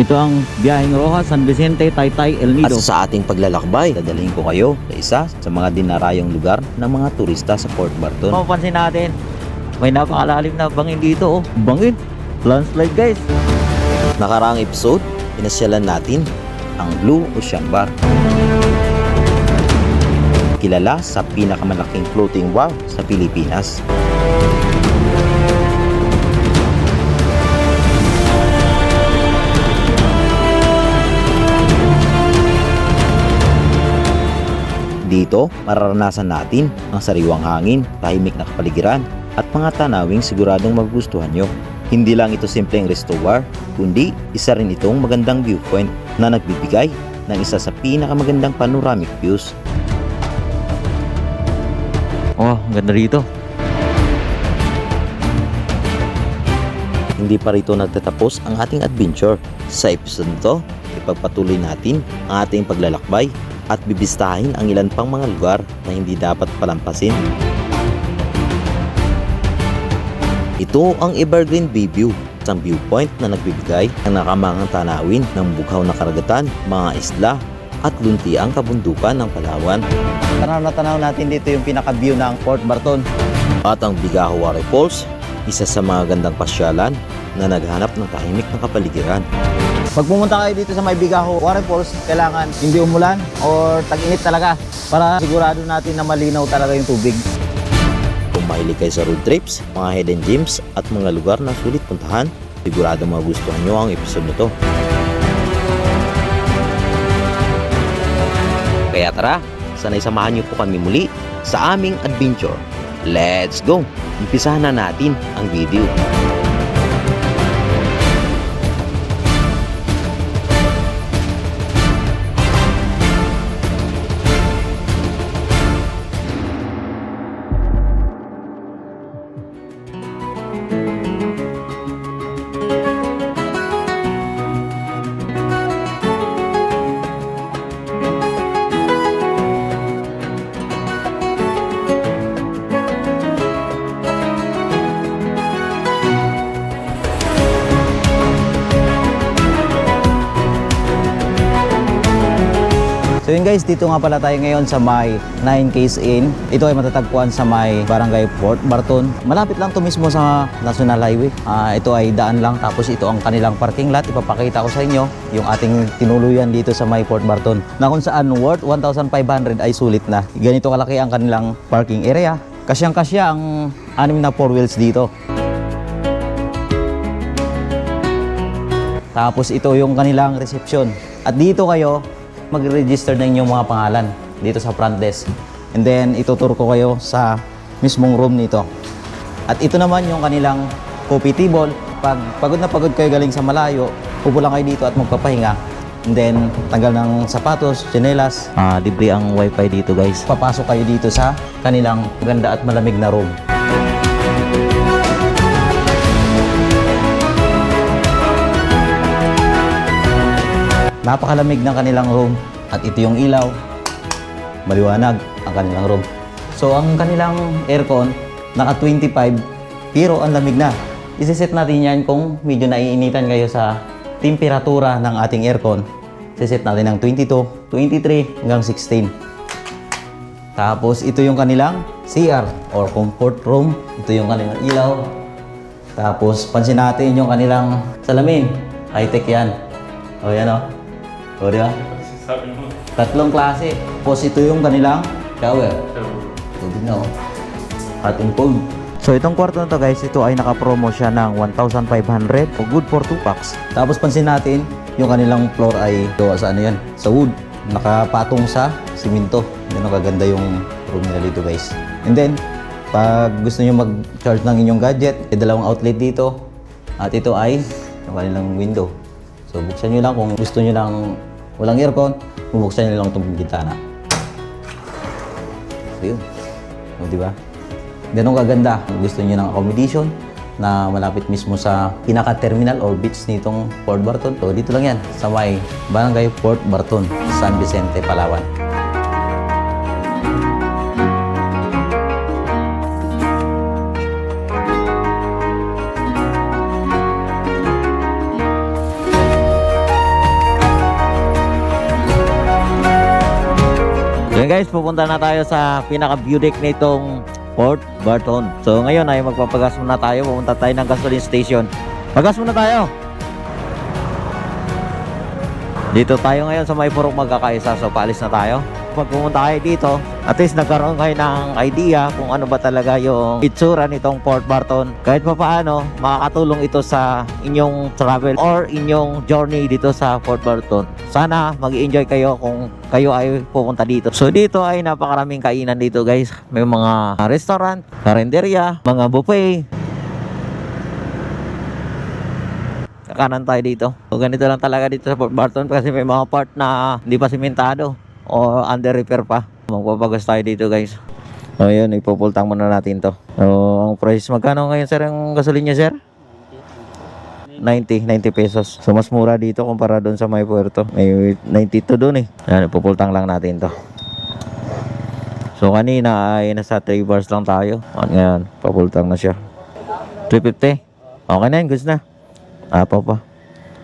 Ito ang biyaheng Rojas, San Vicente, Taytay, El At Nido. sa ating paglalakbay, dadalhin ko kayo sa isa sa mga dinarayong lugar ng mga turista sa Fort Barton. Mapapansin natin, may napakalalim na bangin dito. Bangin, landslide guys. Nakaraang episode, pinasyalan natin ang Blue Ocean Bar. Kilala sa pinakamalaking floating bar sa Pilipinas. Dito, mararanasan natin ang sariwang hangin, tahimik na kapaligiran, at mga tanawing siguradong magugustuhan nyo. Hindi lang ito simpleng resto bar, kundi isa rin itong magandang viewpoint na nagbibigay ng isa sa pinakamagandang panoramic views. Oh, ang ganda rito. Hindi pa rito nagtatapos ang ating adventure. Sa episode nito, ipagpatuloy natin ang ating paglalakbay at bibistahin ang ilan pang mga lugar na hindi dapat palampasin. Ito ang Evergreen Bay View, isang viewpoint na nagbibigay ng nakamangang tanawin ng bughaw na karagatan, mga isla at luntiang kabundukan ng Palawan. Tanaw na tanaw natin dito yung pinaka-view ng Fort Barton. At ang Bigaho Water Falls, isa sa mga gandang pasyalan na naghanap ng tahimik na kapaligiran. Pag pumunta kayo dito sa may Bigaho Water Falls, kailangan hindi umulan or tag-init talaga para sigurado natin na malinaw talaga yung tubig. Kung mahilig kayo sa road trips, mga hidden gems at mga lugar na sulit puntahan, sigurado magustuhan nyo ang episode nito. Kaya tara, sanay samahan nyo po kami muli sa aming adventure. Let's go! Umpisahan na natin ang video. So yun guys, dito nga pala tayo ngayon sa may 9 Case Inn. Ito ay matatagpuan sa may Barangay Fort Barton. Malapit lang to mismo sa National Highway. Ito ay daan lang, tapos ito ang kanilang parking lot. Ipapakita ko sa inyo yung ating tinuluyan dito sa may Fort Barton, na kung saan worth 1,500 ay sulit na. Ganito kalaki ang kanilang parking area. Kasyang-kasya ang 6 na 4 wheels dito. Tapos ito yung kanilang reception. At dito kayo mag-register na inyong mga pangalan dito sa front desk. And then, ituturo ko kayo sa mismong room nito. At ito naman yung kanilang coffee table. Pag pagod na pagod kayo galing sa malayo, upo lang kayo dito at magpapahinga. And then, tanggal ng sapatos, tsinelas. Libre ang wifi dito guys. Papasok kayo dito sa kanilang maganda at malamig na room. Napakalamig ng kanilang room at ito yung ilaw, maliwanag ang kanilang room. So ang kanilang aircon naka 25 pero ang lamig na. Isiset natin yan kung medyo naiinitan kayo sa temperatura ng ating aircon. Isiset natin ng 22, 23 hanggang 16. Tapos ito yung kanilang CR or comfort room. Ito yung kanilang ilaw. Tapos pansin natin yung kanilang salamin. High-tech yan. O yan o. O, di ba? Tatlong klase. Tapos ito yung kanilang shower. Tubig na, hot and cold. So itong kwarto na to guys, ito ay naka-promo siya ng 1,500. Good for 2 packs. Tapos pansin natin, yung kanilang floor ay gawa sa ano yan? Sa wood. Nakapatong sa simento. Ganun kaganda yung room nila dito guys. And then, pag gusto nyo mag-charge ng inyong gadget, may dalawang outlet dito. At ito ay yung kanilang window. So buksan nyo lang kung gusto nyo lang walang aircon, bubuksan nyo lang itong bintana. So yun. O diba? Ganun kaganda. Kung gusto nyo ng accommodation na malapit mismo sa pinaka-terminal or beach nitong Fort Barton. So dito lang yan sa may Barangay Fort Barton, San Vicente, Palawan. guys, pupunta na tayo sa pinaka-view deck nitong Port Barton. So ngayon ay magpapagas muna tayo. Pupunta tayo ng gasoline station. Pagas muna tayo. Dito tayo ngayon sa may purok magkakaisa. So paalis na tayo. Pag pumunta kayo dito, at least nagkaroon kayo ng idea kung ano ba talaga yung itsura nitong Port Barton. Kahit pa paano, makakatulong ito sa inyong travel or inyong journey dito sa Port Barton. Sana mag-enjoy kayo kung kayo ay pupunta dito. So dito ay napakaraming kainan dito guys. May mga restaurant, karinderya, mga buffet. Kakanan tayo dito. So ganito lang talaga dito sa Port Barton kasi may mga part na hindi pa simentado o under repair pa. Magpapagas tayo dito guys. So yun, ipupultang muna natin to. So ang price, magkano ngayon sir ang gasolina sir? 90 pesos. So mas mura dito kumpara doon sa may puerto. May 92 doon eh. Yan, ipupultang lang natin to. So kanina ay nasa 3 bars lang tayo. Ngayon, papultang na siya. 350. Okay na yun, goods na. Apo pa.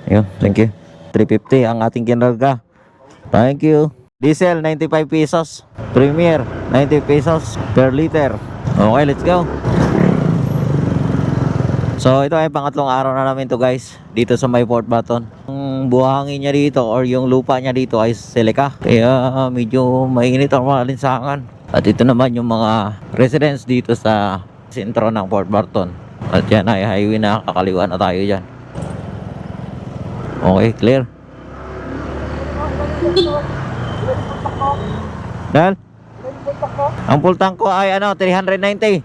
Ayun, thank you. 350 ang ating kinarga. Thank you. Diesel 95 pesos. Premier 90 pesos per liter. Okay, let's go. So ito ay pangatlong araw na namin to guys dito sa may Port Barton. Ang buhangin niya dito or yung lupa niya dito ay silica. Kaya medyo mainit ang malinsangan. At ito naman yung mga residents dito sa sentro ng Port Barton. At yan ay highway na, kakaliwa na tayo dyan. Okay, clear. Dahil? Ang full tank ko ay 390.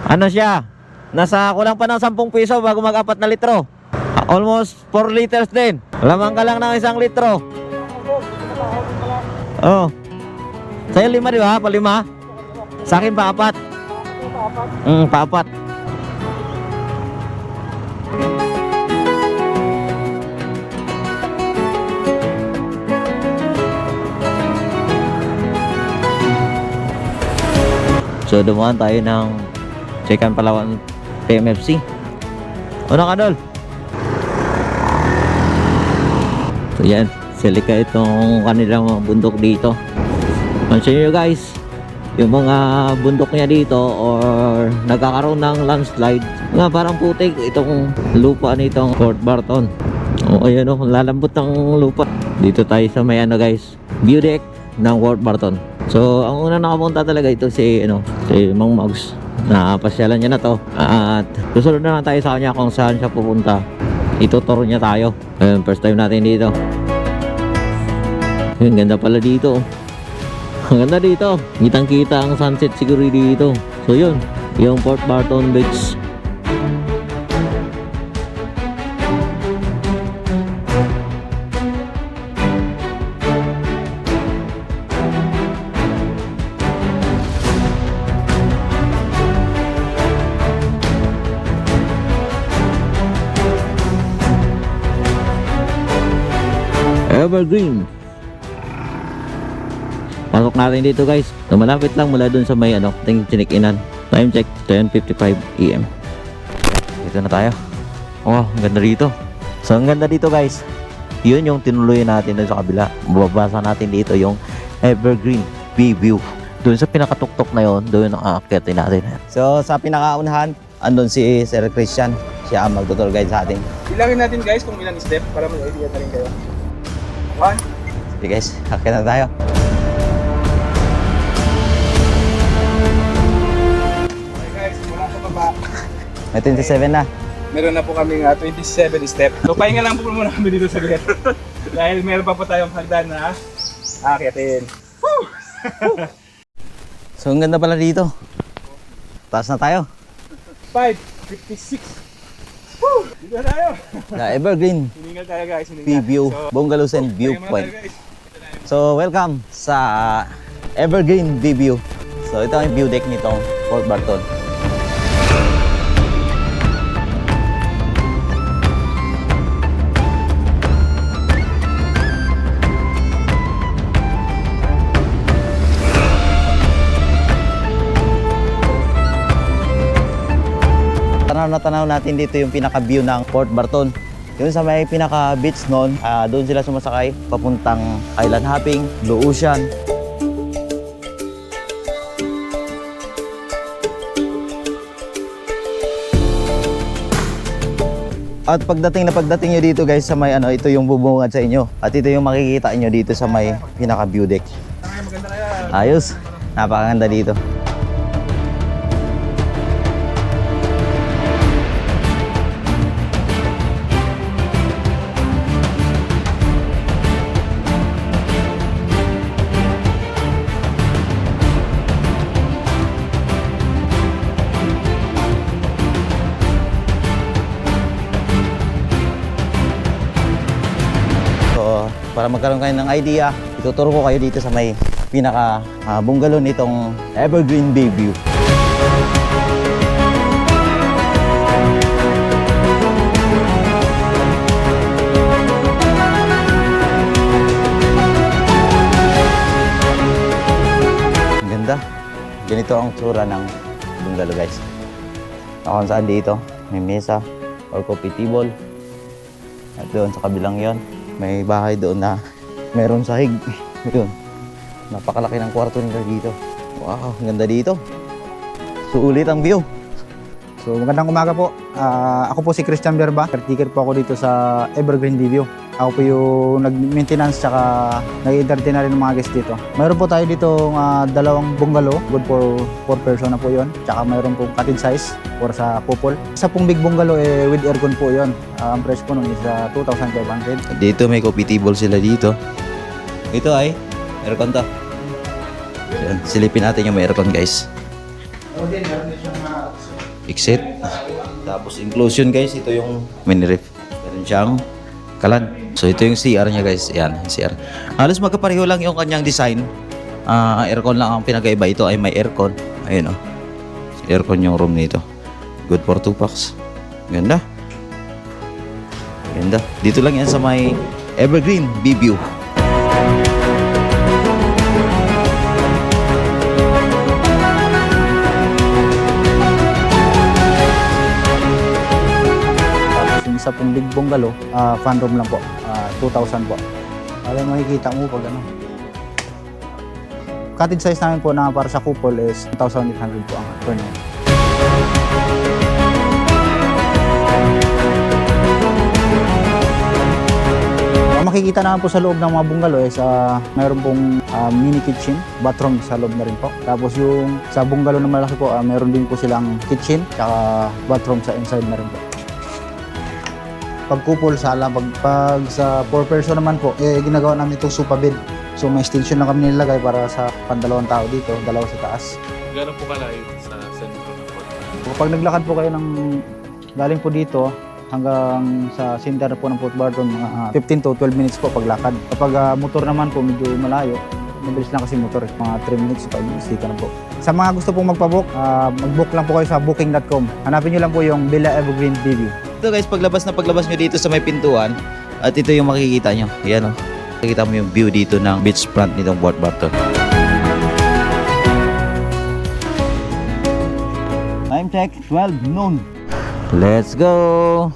Ano siya? Nasa kulang pa ng 10 piso bago mag-4 na litro. Almost 4 liters din. Lamang ka lang ng 1 litro. Oh. Sa'yo 5 di ba? Pa 5? Sa akin pa 4. Pa 4. So dumaan tayo ng Chekan Palawan TMFC. Ano ka Dol? So yan, silika itong kanilang mga bundok dito. Pansin nyo guys, yung mga bundok niya dito or nagkakaroon ng landslide. Nga parang putik itong lupa nitong Port Barton. O ayan o, lalambot ng lupa. Dito tayo sa may guys, view deck ng Port Barton. So ang una nakapunta talaga ito si Mang Mags. Napasyalan niya na to. At susunod na lang tayo sa kanya kung saan siya pupunta. Ituturo niya tayo. Ayun, first time natin dito. Ang ganda pala dito. Ang ganda dito. Kitang kita ang sunset siguro dito. So yun, yung Port Barton Beach. Evergreen. Pasok natin dito guys. So, malapit lang mula dun sa may chinik-inan. Time check 10:55 AM. Dito na tayo. Oh, ang ganda dito. So ang ganda dito guys. Yun yung tinuloy natin dun sa kabila. Mababasa natin dito yung Evergreen View. Dun sa pinakatuktok na yun, doon ang aakyatin natin. So sa pinakaunahan, andun si Sir Christian. Siya ang mag-tour guide sa atin. Bilangin natin guys kung ilang step para mag-idea na rin kayo. 1. Okay guys, akyat na tayo. Okay guys, mula sa baba. May 27 na. Meron na po kami 27 step. So pahinga lang po muna kami dito sa lihat. Dahil meron pa po tayong hagdan na aakyatin. So ang ganda pala dito. Taas na tayo. 5:56. Woo! Dito na tayo. The Evergreen Hiningal tayo guys. Hiningal. View, So, Bonggalusen pahinga muna Viewpoint. tayo, guys. So welcome sa Evergreen View. So ito ang view deck nitong Port Barton. Tanaw na tanaw natin dito yung pinaka-view ng Port Barton. Yun sa may pinaka-beach noon, doon sila sumasakay papuntang island hopping, Blue Ocean. At pagdating nyo dito guys sa may ito yung bubungad sa inyo. At ito yung makikita nyo dito sa may pinaka view deck. Maganda kaya. Ayos. Napakaganda dito. So, para magkaroon kayo ng idea, ituturo ko kayo dito sa may pinaka bungalow nitong Evergreen Bay View. Ang ganda. Ganito ang tsura ng bungalow guys. Kung saan dito, may mesa or coffee table. At doon sa kabilang yon, may bahay doon na meron sahig. Yun. Napakalaki ng kwarto nila dito. Wow, ang ganda dito. Sulit ang view. So magandang umaga po. Ako po si Christian Berba. Caretaker po ako dito sa Evergreen View. Ako po yung nag-maintenance tsaka nag-entertain na rin ng mga guests dito. Mayroon po tayo dito dalawang bungalow. Good for 4 person na po yon. Tsaka mayroon po cottage size for sa couple. Isa pong big bungalow with aircon po yon. Ang price po nun is 2,500. Dito may coffee table sila dito. Ito ay aircon to. Yan, silipin natin yung may aircon guys. Exit. Tapos inclusion guys, ito yung mini ref. Meron siyang kalan. So ito yung CR niya guys. Yan, CR. Halos magkapareho lang yung kanyang design. Aircon lang ang pinagkaiba. Ito ay may aircon. Ayun oh. Aircon yung room nito. Good for 2 packs. Ganda. Ganda. Dito lang yan sa may Evergreen Bay View. Isa pong big bungalow, fan room lang po, 2,000 po. Alam makikita mo pag ano. Cottage size namin po na para sa couple is 1,800 po ang per night. Ang makikita naman po sa loob ng mga bungalow is mayroon pong mini kitchen, bathroom sa loob na rin po. Tapos yung sa bungalow na malaki po, mayroon din po silang kitchen, tsaka bathroom sa inside na rin po. Pag couple sala, pag sa 4 person naman po, ginagawa namin itong sofa bed. So may extension na kami nilagay para sa pandalawang tao dito, dalawa sa taas. Gano'n po kalayo sa sentro ng Port? Kapag naglakad po kayo galing po dito hanggang sa center po ng Port Barton, mga 15 to 12 minutes po paglakad. Kapag motor naman po, medyo malayo. Mabilis lang kasi motor, mga 3 minutes, 5 minutes dito na po. Sa mga gusto pong magpabook, mag-book lang po kayo sa booking.com. Hanapin nyo lang po yung Villa Evergreen View. Ito guys, paglabas nyo dito sa may pintuan, at ito yung makikita nyo. Ayan o. Makikita mo yung view dito ng beachfront nitong Port Barton. Time check, 12 noon. Let's go!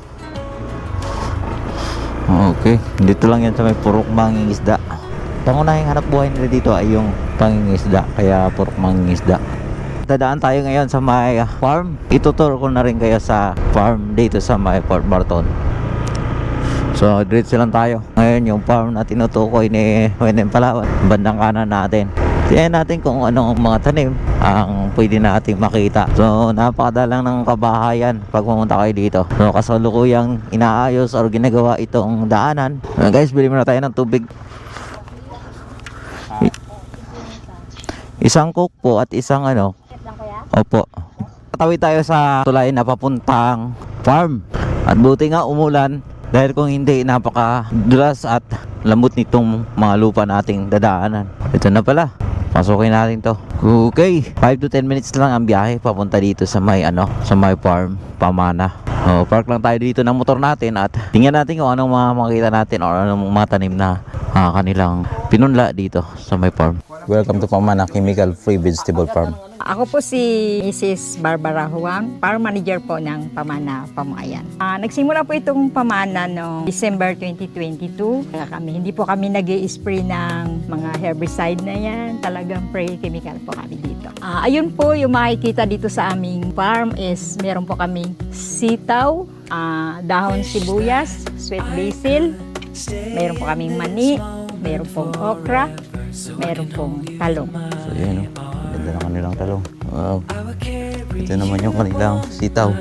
Okay, dito lang yan sa may purok mangingisda. Pangunahing hanap buhay nila dito ay yung pangingisda, kaya purok mangingisda. Dadaan tayo ngayon sa may farm. Ituturo ko na rin kayo sa farm dito sa may Port Barton. So, diretso lang tayo. Ngayon yung farm na tinutukoy ni Wenen Palawan, bandang kanan natin. Tingnan natin kung anong mga tanim ang pwede nating makita. So, napakadalang ng kabahayan pag pumunta kayo dito. So, kasalukuyang inaayos or ginagawa itong daanan. Guys, bili muna tayo ng tubig. Isang coke po at isang Opo. Tatawid tayo sa tulay na papuntang farm. At buti nga umulan dahil kung hindi napakadulas at lambot nitong mga lupa nating dadaanan. Ito na pala. Pasukin natin to. Okay. 5 to 10 minutes lang ang biyahe papunta dito sa may sa may farm, Pamana. Park lang tayo dito ng motor natin at tingnan natin kung anong mga makita natin or anong mga tanim na kanilang pinunla dito sa may farm. Welcome to Pamana Chemical Free Vegetable Farm. Ako po si Mrs. Barbara Huang, farm manager po ng Pamana Pamuayan. Nagsimula po itong Pamana noong December 2022. Hindi po kami nag-i-spray ng mga herbicide na yan. Talagang pre-chemical po kami dito. Ayun po, yung makikita dito sa aming farm is meron po kaming sitaw, dahon sibuyas, sweet basil, meron po kaming mani, meron pong okra, meron pong talong. So yun, ganda ng kanilang talong. Wow. Ito naman yung kanilang sitaw.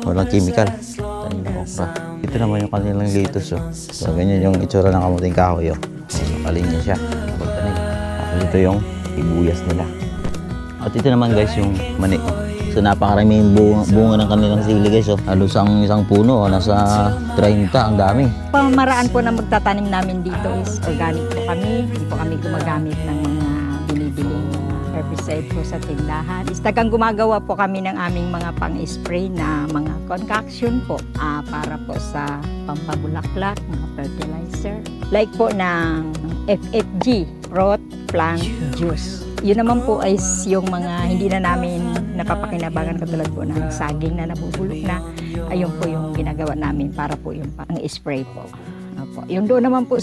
Walang chemical. Tanim ng okra. Ito naman yung kanilang lettuce. So ganyan yung itsura ng kamuting kahoy. Nakalinya siya. Pagtanim. Tapos ito yung sibuyas nila. At ito naman guys yung mani. So napakaraming bunga ng kanilang sili guys. Halos ang isang puno, nasa 30, ang dami. Pamaraan po na magtatanim namin dito is organic po kami. Hindi po kami gumagamit ng mga binibiling herbicide po sa tindahan. Is tagang gumagawa po kami ng aming mga pang-spray na mga concoction po para po sa pampabulaklak, mga fertilizer. Like po ng FFG, Fruit Plant Juice. Yun naman po ay yung mga hindi na namin napapakinabangan katulad po ng saging na nabubulok na. Ayun po yung ginagawa namin para po yung pang-spray po. Opo. Yung doon naman po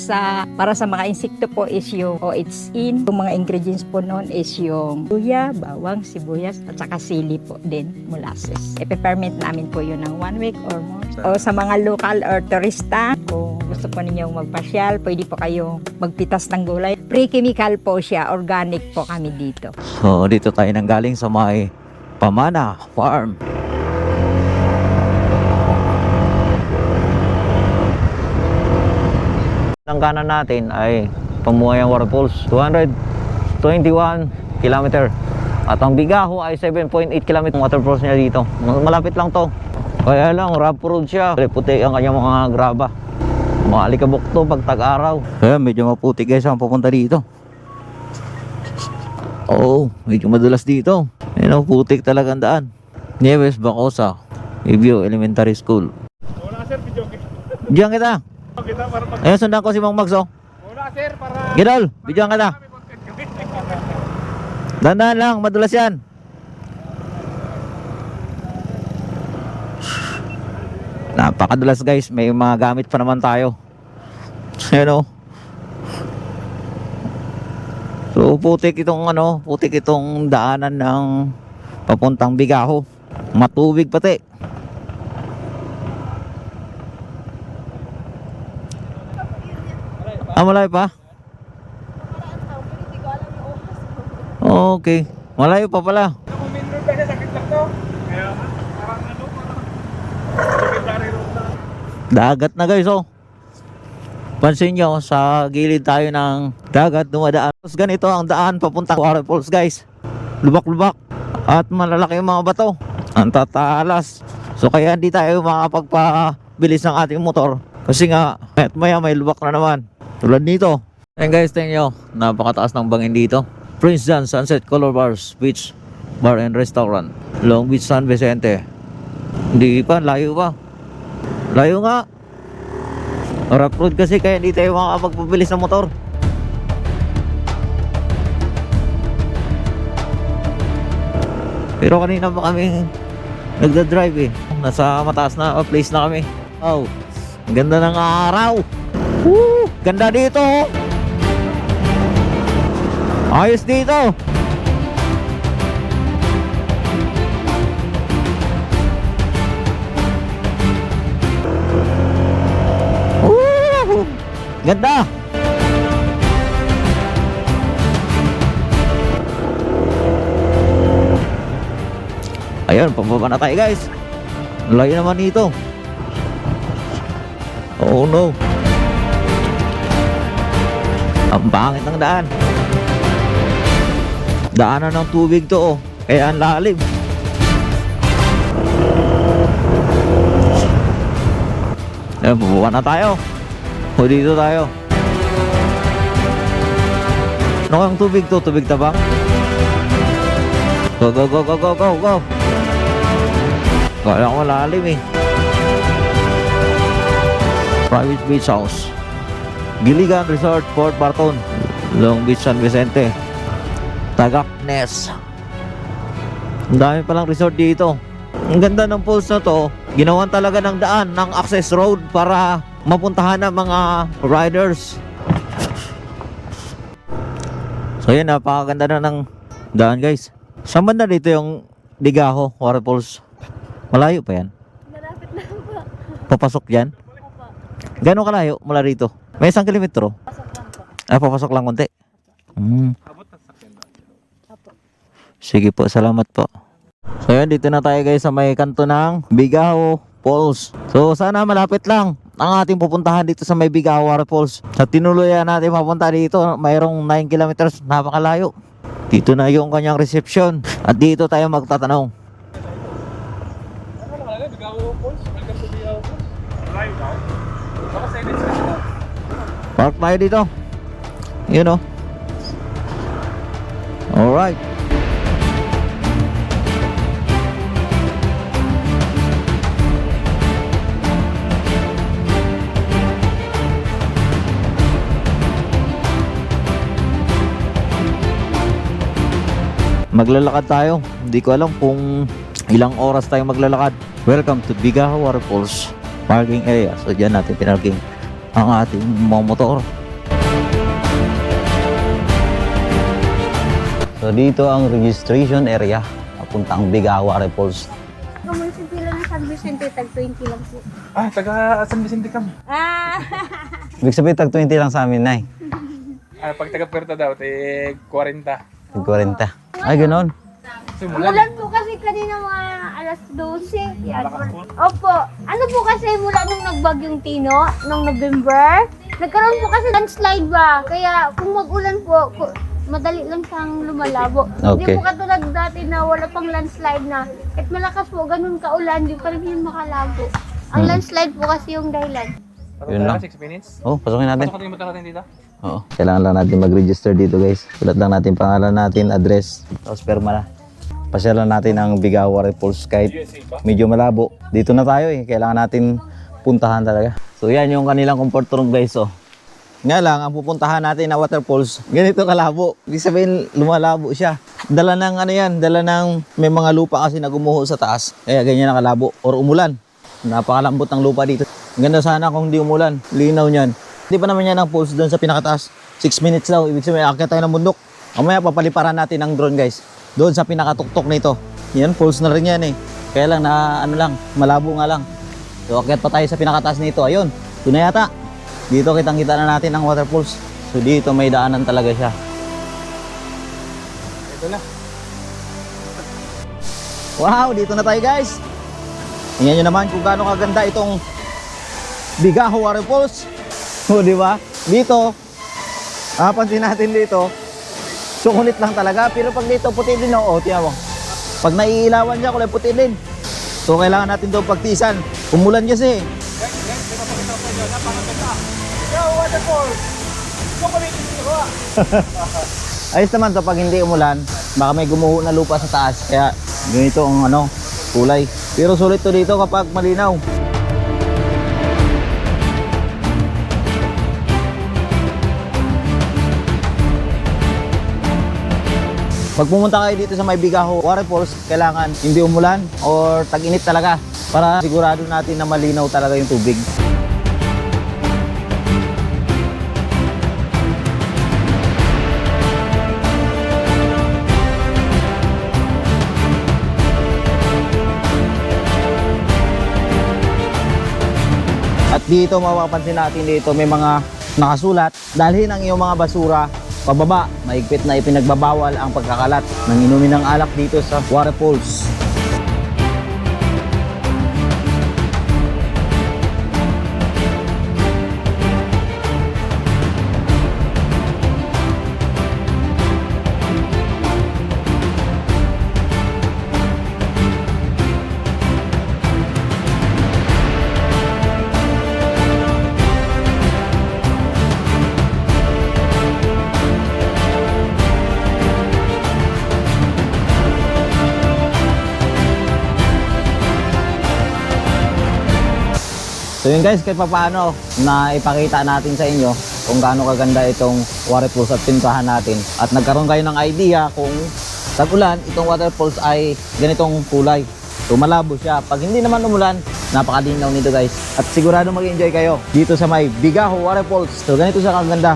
para sa mga insekto po is yung OHIN. Yung mga ingredients po noon is yung luya, bawang, sibuyas, at saka sili po din, molasses. Ipe-ferment namin po yun ng 1 week or more. O sa mga local or turista, kung gusto po ninyong magpasyal, pwede po kayong magpitas ng gulay. Pre-chemical po siya, organic po kami dito. So dito tayo nanggaling sa may Pamana Farm. Ang kanan natin ay Pamuayang Waterfalls, 221 km. At ang Bigaho ay 7.8 km waterfalls niya dito. Malapit lang to. Kaya lang, rough road siya. Puti ang kanyang mga graba. Mga alikabok to pag tag-araw. Kaya medyo maputi guys ang pupunta dito. Oo, medyo madulas dito. Ayun, putik talagang daan. Nieves Bacosa, Ibio Elementary School. Wala sir, video Diyan kita. kita para pag... Ayun, sundan ko si Mang Mags, oh. Wala sir, para... Gidol, bidyoan kita. Dandan lang, madulas yan. Napakadulas guys, may mga gamit pa naman tayo. Ayun, oh. So putik itong daanan ng papuntang Bigaho. Matubig pati. Malayo pa? Okay. Malayo pa pala. Kung main road kasi sakit lang to. Kaya parang secondary road na. Dagat na guys, oh. Pansin nyo, sa gilid tayo ng dagat dumadaan. Tapos ganito ang daan papuntang waterfalls guys. Lubak-lubak. At malalaki yung mga bato. Ang tatalas. So kaya hindi tayo makapagpabilis ng ating motor. Kasi nga, at maya may lubak na naman. Tulad nito. And guys, tingnan nyo, napakataas ng bangin dito. Prince John Sunset Color Bars Beach Bar and Restaurant, Long Beach, San Vicente. Hindi pa, layo pa. Layo nga. Rough road kasi kaya hindi tayo makapagpabilis ng motor. Pero kanina pa kami nagda-drive eh. Nasa mataas na place na kami. Oh, ang ganda ng araw. Woo! Ganda dito. Ayos dito. Woo! Ganda. Ayun, pababa na tayo guys. Layo naman dito. Oh no. Ang pangit ng daan. Daanan ng tubig to, oh. Kaya ang lalim. Ayun, bubaba na tayo. O dito tayo. Ano ang tubig to? Tubig tabang? Go, go, go, go, go, go, go. Kaya ko malalim eh. Private beach house. Giligan Resort, Port Barton, Long Beach, San Vicente, Tagaknes. Ang dami palang resort dito. Ang ganda ng pools na to. Ginawan talaga ng daan, ng access road para mapuntahan ng mga riders. So yan, napakaganda na ng daan guys. Saan banda dito yung Bigaho Waterfalls? Malayo pa yan? Malapit lang po. Papasok dyan? Gano'ng kalayo mula rito? May 1 kilometro? Papasok lang konti. Sige po, salamat po. So yun, dito na tayo guys sa may kanto ng Bigaho Falls. So sana malapit lang ang ating pupuntahan dito sa may Bigaho Waterfalls. Sa tinuluyan natin mapunta dito, mayroong 9 kilometers, napakalayo. Dito na yung kanyang reception at dito tayo magtatanong. Ano nakalagay? Bigaho Falls? Welcome to Bigaho Falls. Malayo daw. Baka sa edits kasi daw. Park tayo dito. You know. Alright. Maglalakad tayo. Hindi ko alam kung ilang oras tayo maglalakad. Welcome to Bigaho Waterfalls parking area. So dyan natin pinarking ang ating mga motor. So dito ang registration area. Papunta ang Bigaho Waterfalls. Kamunisip lang ng San Vicente, tag 20 lang po. Taga San Vicente kami. Ibig sabihin, tag 20 lang sa amin, Nay. Pag taga Puerto daw, 40. 40. Ay, ganon. Mulan po kasi kanina mga alas 12. Yan. Opo. Ano po kasi mula nung nagbagyong Tino, nung November, nagkaroon po kasi landslide ba? Kaya kung mag-ulan po, madali lang siyang lumalabo. Hindi Okay. po katulad dati na wala pang landslide na kahit malakas po, ganun kaulan, di pa rin yung makalabo. Ang landslide po kasi yung dahilan. Yun lang. 6 minutes. Oh, pasukin natin. Pasok natin yung motor natin dito. Oo. Kailangan lang natin mag-register dito, guys. Sulat lang natin pangalan natin, address, tapos perma na. Pasyalan natin ang Bigaho Waterfalls kahit medyo malabo. Dito na tayo eh. Kailangan natin puntahan talaga. So yan yung kanilang comfort room, guys. Oh. Nga lang, ang pupuntahan natin na waterfalls, ganito kalabo. Ibig sabihin, lumalabo siya. Dala ng ano yan, dala ng may mga lupa kasi na gumuho sa taas. Kaya ganyan na kalabo. Or umulan. Napakalambot ng lupa dito. Ganda sana kung di umulan. Linaw niyan. Hindi pa naman yan ang falls doon sa pinakataas. 6 minutes daw. Ibig sabihin, akit tayo ng bundok. Mamaya papaliparan natin ng drone, guys. Doon sa pinakatuktok nito. Yan, falls na rin yan eh. Kaya lang na ano lang, malabo nga lang. So akit pa tayo sa pinakataas nito. Ayun, doon na yata. Dito kitang-kita na natin ang waterfalls. So dito may daanan talaga siya. Ito na. Wow, dito na tayo, guys. Tingnan nyo naman kung gaano kaganda itong Bigaho Waterfalls. O, di ba? Dito, pansin natin dito, sukulit lang talaga. Pero pag dito, puti din, o, tiyan mo. Pag naiilawan niya, kulay puti din. So, kailangan natin doon pagtisan. Umulan kasi. Ayos naman to pag hindi umulan. Baka may gumuho na lupa sa taas. Kaya, ganito ang ano, kulay. Pero sulit to dito kapag malinaw. Pag pumunta kayo dito sa may Bigaho Waterfalls, kailangan hindi umulan or tag-init talaga para sigurado natin na malinaw talaga yung tubig. At dito mapapansin natin dito may mga nakasulat, dalhin ang iyong mga basura pababa. Mahigpit na ipinagbabawal ang pagkakalat ng inumin ng alak dito sa waterfalls. So yun guys, kahit paano na ipakita natin sa inyo kung gaano kaganda itong waterfalls at pintahan natin. At nagkaroon kayo ng idea kung tag-ulan, itong waterfalls ay ganitong kulay. So malabo siya. Pag hindi naman umulan, napakadinaw nito guys. At sigurado mag-enjoy kayo dito sa may Bigaho Waterfalls. So ganito siya kaganda.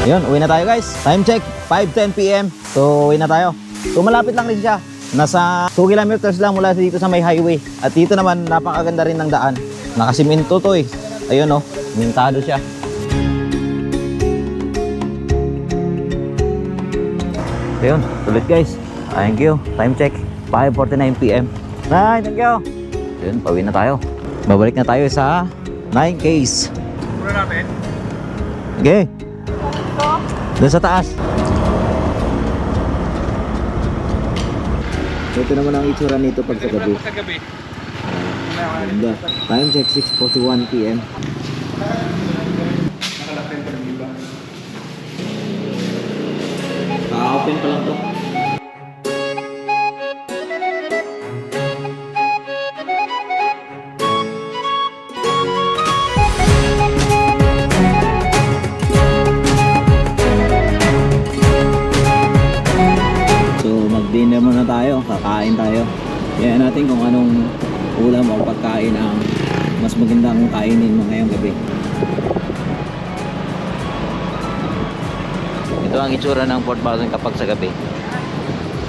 Yun, uwi na tayo guys. Time check, 5:10 PM. So, uwi na tayo. So, malapit lang rin siya. Nasa 2 kilometers lang mula dito sa may highway. At dito naman, napakaganda rin ng daan. Nakasiminto to eh. Ayun oh, mintado siya. Ayun, ulit guys. Thank you. Time check, 5:49 PM. Bye, thank you. Ayun, pauwi na tayo. Babalik na tayo sa 9Ks. Muna natin. Okay. Doon sa taas. Ito naman ang itsura nito pag sa gabi. Sa gabi. Ganda. Time check 6:41 PM. Nakalapin pa ng iba. Open pa lang to. So mag-dinner muna tayo, kakain tayo. Kaya natin kung anong ulam o pagkain ang mas magandang kainin mo ngayong gabi. Ito ang itsura ng Port Bacon kapag sa gabi.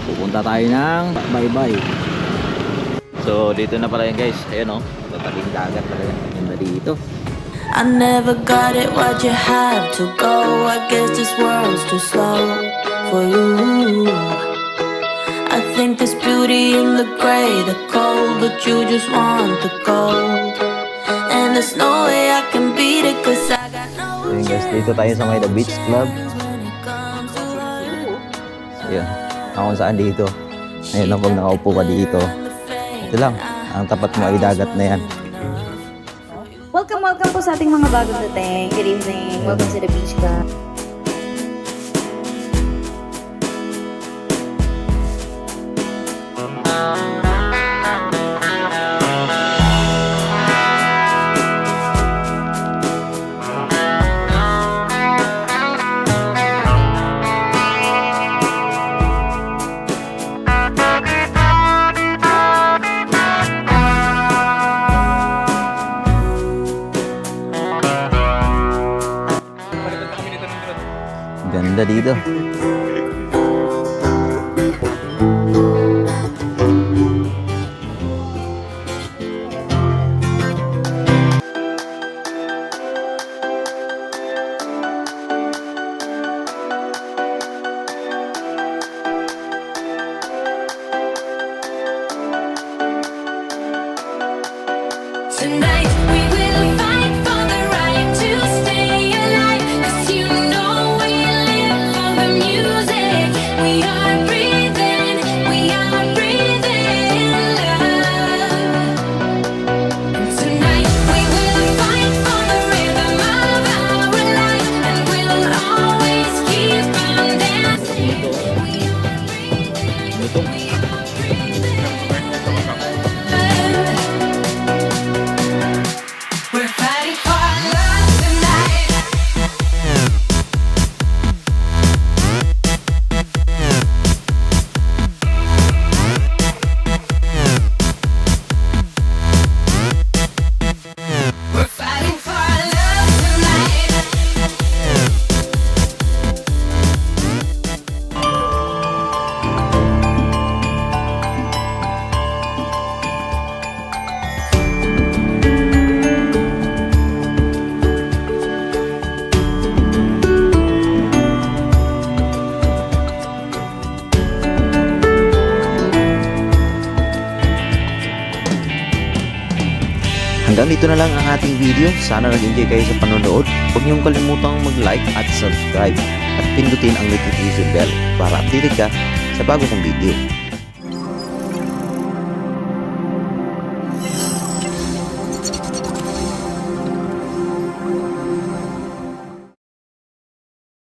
Pupunta tayo ng Baybay. So dito na pala yan guys. Ayan o, tatabing dagat pala yan. Ganda dito. I never got it, why'd you have to go? I guess this world's too slow for you. I think there's beauty in the gray, the cold, but you just want the gold. And there's no way I can beat it, cause I got no Ayun guys, dito tayo sa may The Beach Club. when it comes to love. Ayun, ako saan dito. Ayun lang, pag nakaupo ka dito. Ito lang, ang tapat mo ay dagat na yan. Welcome po sa ating mga bagong dating. Good evening. Welcome to the Beach Club. Ganda dito. Tonight we will fight for the right to stay alive, 'cause you know we live for the music. We are breathing love. And tonight we will fight for the rhythm of our life, and we'll always keep on dancing. We are breathing love. We're fighting for our love tonight. We're fighting for our love tonight. Hanggang dito na lang ang ating video. Sana nag-enjoy kayo sa panonood. Huwag niyong kalimutang mag-like at subscribe at pindutin ang notification bell para updated ka sa bago kong video.